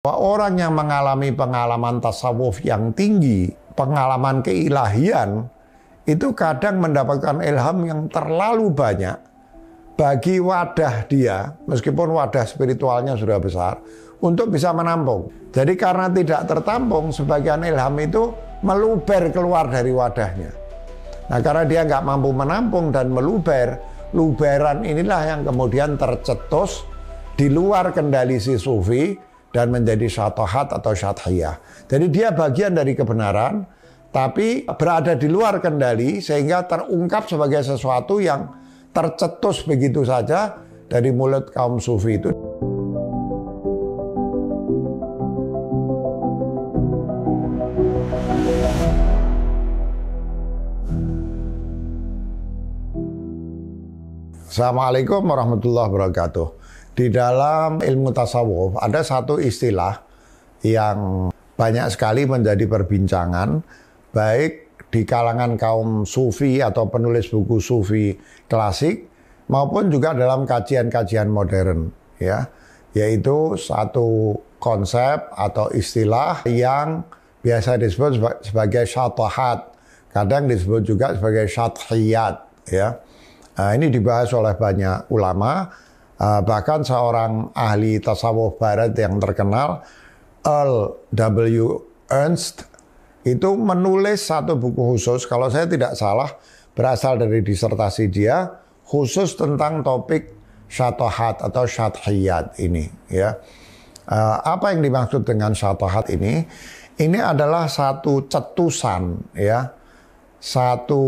Orang yang mengalami pengalaman tasawuf yang tinggi, pengalaman keilahian, itu kadang mendapatkan ilham yang terlalu banyak bagi wadah dia, meskipun wadah spiritualnya sudah besar, untuk bisa menampung. Jadi karena tidak tertampung, sebagian ilham itu meluber keluar dari wadahnya. Nah, karena dia nggak mampu menampung dan meluber, luberan inilah yang kemudian tercetus di luar kendali si sufi dan menjadi syatohat atau syathiyah. Jadi dia bagian dari kebenaran, tapi berada di luar kendali sehingga terungkap sebagai sesuatu yang tercetus begitu saja dari mulut kaum sufi itu. Assalamualaikum warahmatullahi wabarakatuh. Di dalam ilmu tasawuf ada satu istilah yang banyak sekali menjadi perbincangan, baik di kalangan kaum sufi atau penulis buku sufi klasik maupun juga dalam kajian-kajian modern, ya, yaitu satu konsep atau istilah yang biasa disebut sebagai syatohat, kadang disebut juga sebagai syathiyat, ya. Nah, ini dibahas oleh banyak ulama, bahkan seorang ahli tasawuf barat yang terkenal, Earl W. Ernst, itu menulis satu buku khusus, kalau saya tidak salah berasal dari disertasi dia, khusus tentang topik syatohat atau syathiyat ini, ya. Apa yang dimaksud dengan syatohat ini? Ini adalah satu cetusan, ya, satu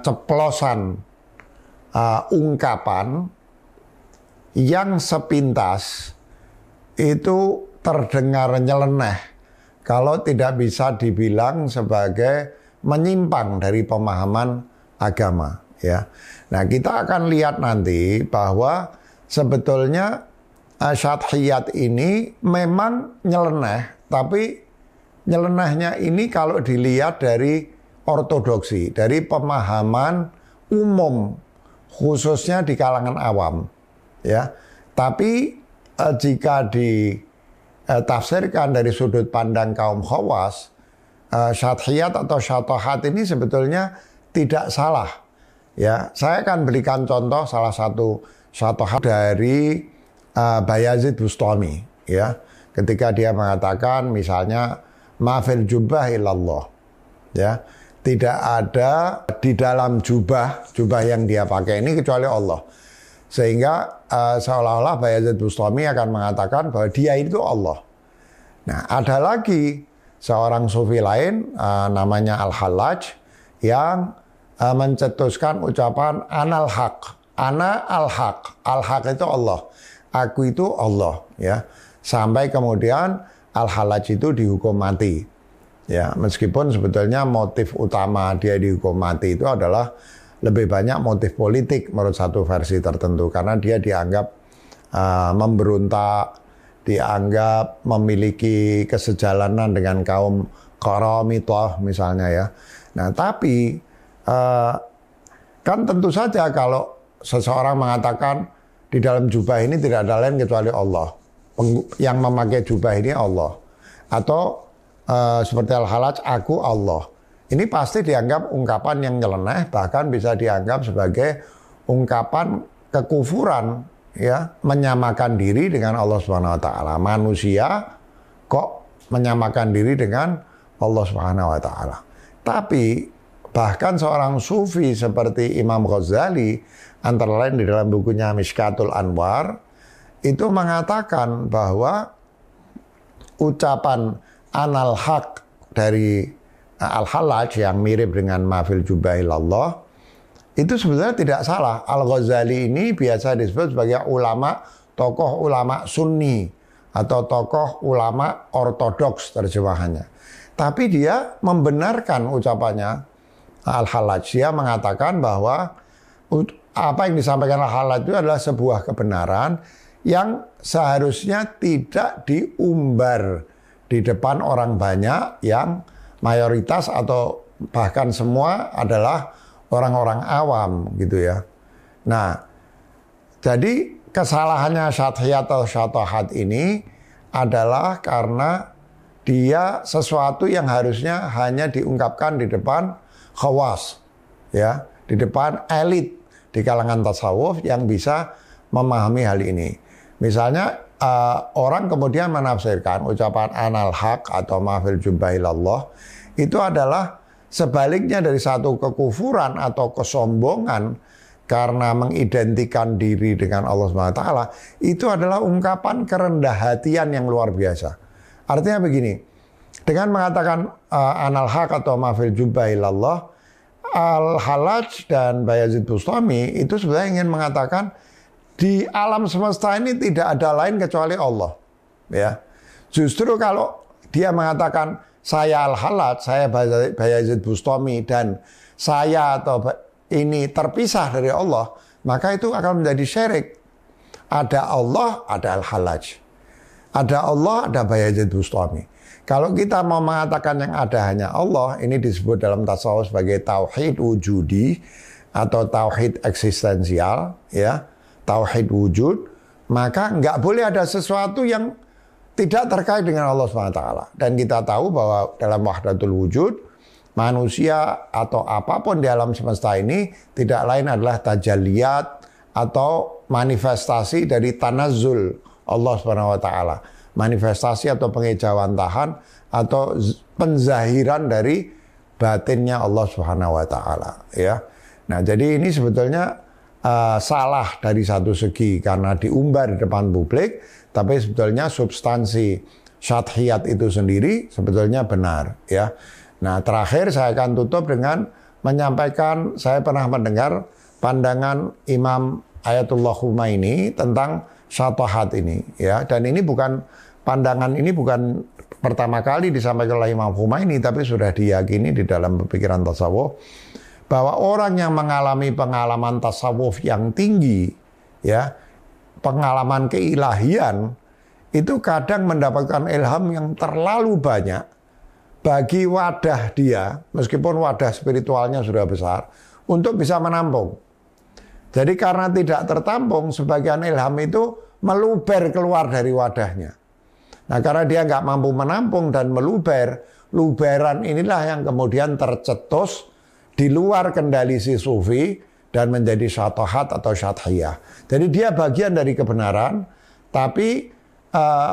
ceplosan ungkapan yang sepintas itu terdengar nyeleneh kalau tidak bisa dibilang sebagai menyimpang dari pemahaman agama, ya. Nah, kita akan lihat nanti bahwa sebetulnya syathiyat ini memang nyeleneh, tapi nyelenehnya ini kalau dilihat dari ortodoksi, dari pemahaman umum, khususnya di kalangan awam, ya. Tapi jika ditafsirkan dari sudut pandang kaum khawas, syathiyat atau syatohat ini sebetulnya tidak salah, ya. Saya akan berikan contoh salah satu syatohat dari Bayazid Bustami, ya. Ketika dia mengatakan misalnya ma fil jubbah illallah, ya. Tidak ada di dalam jubah yang dia pakai ini kecuali Allah. Sehingga seolah-olah Bayazid Bustami akan mengatakan bahwa dia itu Allah. Nah, ada lagi seorang sufi lain namanya Al-Hallaj yang mencetuskan ucapan anal haq. Ana al-haq. Al-haq itu Allah. Aku itu Allah, ya. Sampai kemudian Al-Hallaj itu dihukum mati. Ya, meskipun sebetulnya motif utama dia dihukum mati itu adalah lebih banyak motif politik menurut satu versi tertentu, karena dia dianggap memberontak, dianggap memiliki kesejalanan dengan kaum Qaramithah misalnya, ya. Nah, tapi kan tentu saja kalau seseorang mengatakan di dalam jubah ini tidak ada lain kecuali Allah, yang memakai jubah ini Allah, atau seperti Al-Hallaj, aku Allah. Ini pasti dianggap ungkapan yang nyeleneh, bahkan bisa dianggap sebagai ungkapan kekufuran, ya, menyamakan diri dengan Allah Subhanahu wa taala. Manusia kok menyamakan diri dengan Allah Subhanahu wa taala. Tapi bahkan seorang sufi seperti Imam Ghazali, antara lain di dalam bukunya Mishkatul Anwar, itu mengatakan bahwa ucapan anal haq dari Al-Hallaj yang mirip dengan mafil jubahillallah itu sebenarnya tidak salah. Al-Ghazali ini biasa disebut sebagai tokoh ulama sunni atau tokoh ulama ortodoks terjemahannya. Tapi dia membenarkan ucapannya Al-Hallaj. Dia mengatakan bahwa apa yang disampaikan Al-Hallaj itu adalah sebuah kebenaran yang seharusnya tidak diumbar di depan orang banyak yang mayoritas atau bahkan semua adalah orang-orang awam, gitu, ya. Nah, jadi kesalahannya syathiyat atau syatohat ini adalah karena dia sesuatu yang harusnya hanya diungkapkan di depan khawas, ya, di depan elit di kalangan tasawuf yang bisa memahami hal ini. Misalnya orang kemudian menafsirkan ucapan anal haq atau mafil jubbailallah itu adalah sebaliknya dari satu kekufuran atau kesombongan karena mengidentikan diri dengan Allah SWT. Itu adalah ungkapan kerendah hatian yang luar biasa. Artinya begini, dengan mengatakan anal haq atau mafil jubbailallah, Al-Hallaj dan Bayazid Bustami itu sebenarnya ingin mengatakan di alam semesta ini tidak ada lain kecuali Allah. Ya, justru kalau dia mengatakan saya Al-Hallaj, saya Bayazid Bustami, dan saya atau ini terpisah dari Allah, maka itu akan menjadi syirik. Ada Allah, ada Al-Hallaj. Ada Allah, ada Bayazid Bustami. Kalau kita mau mengatakan yang ada hanya Allah, ini disebut dalam tasawuf sebagai tauhid wujudi atau tauhid eksistensial, ya, tauhid wujud, maka nggak boleh ada sesuatu yang tidak terkait dengan Allah SWT. Dan kita tahu bahwa dalam wahdatul wujud, manusia atau apapun di alam semesta ini tidak lain adalah tajalliyat atau manifestasi dari tanazzul Allah SWT, manifestasi atau pengejawantahan atau penzahiran dari batinnya Allah SWT, ya. Nah, jadi ini sebetulnya salah dari satu segi karena diumbar di depan publik, tapi sebetulnya substansi syadhiyat itu sendiri sebetulnya benar, ya. Nah, terakhir saya akan tutup dengan menyampaikan, saya pernah mendengar pandangan Imam Ayatullah Khomeini tentang syatahat ini, ya. Dan ini bukan pandangan ini bukan pertama kali disampaikan oleh Imam Khomeini, tapi sudah diyakini di dalam pemikiran tasawuf bahwa orang yang mengalami pengalaman tasawuf yang tinggi, ya, pengalaman keilahian, itu kadang mendapatkan ilham yang terlalu banyak bagi wadah dia, meskipun wadah spiritualnya sudah besar, untuk bisa menampung. Jadi karena tidak tertampung, sebagian ilham itu meluber keluar dari wadahnya. Nah, karena dia nggak mampu menampung dan meluber, luberan inilah yang kemudian tercetus di luar kendali si sufi dan menjadi syatahat atau syadhiyah. Jadi dia bagian dari kebenaran, tapi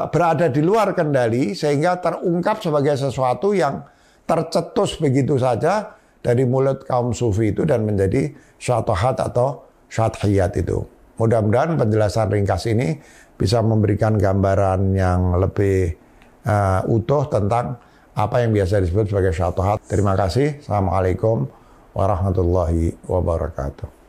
berada di luar kendali sehingga terungkap sebagai sesuatu yang tercetus begitu saja dari mulut kaum sufi itu dan menjadi syatahat atau syadhiyat itu. Mudah-mudahan penjelasan ringkas ini bisa memberikan gambaran yang lebih utuh tentang apa yang biasa disebut sebagai syatahat. Terima kasih. Assalamualaikum warahmatullahi wabarakatuh.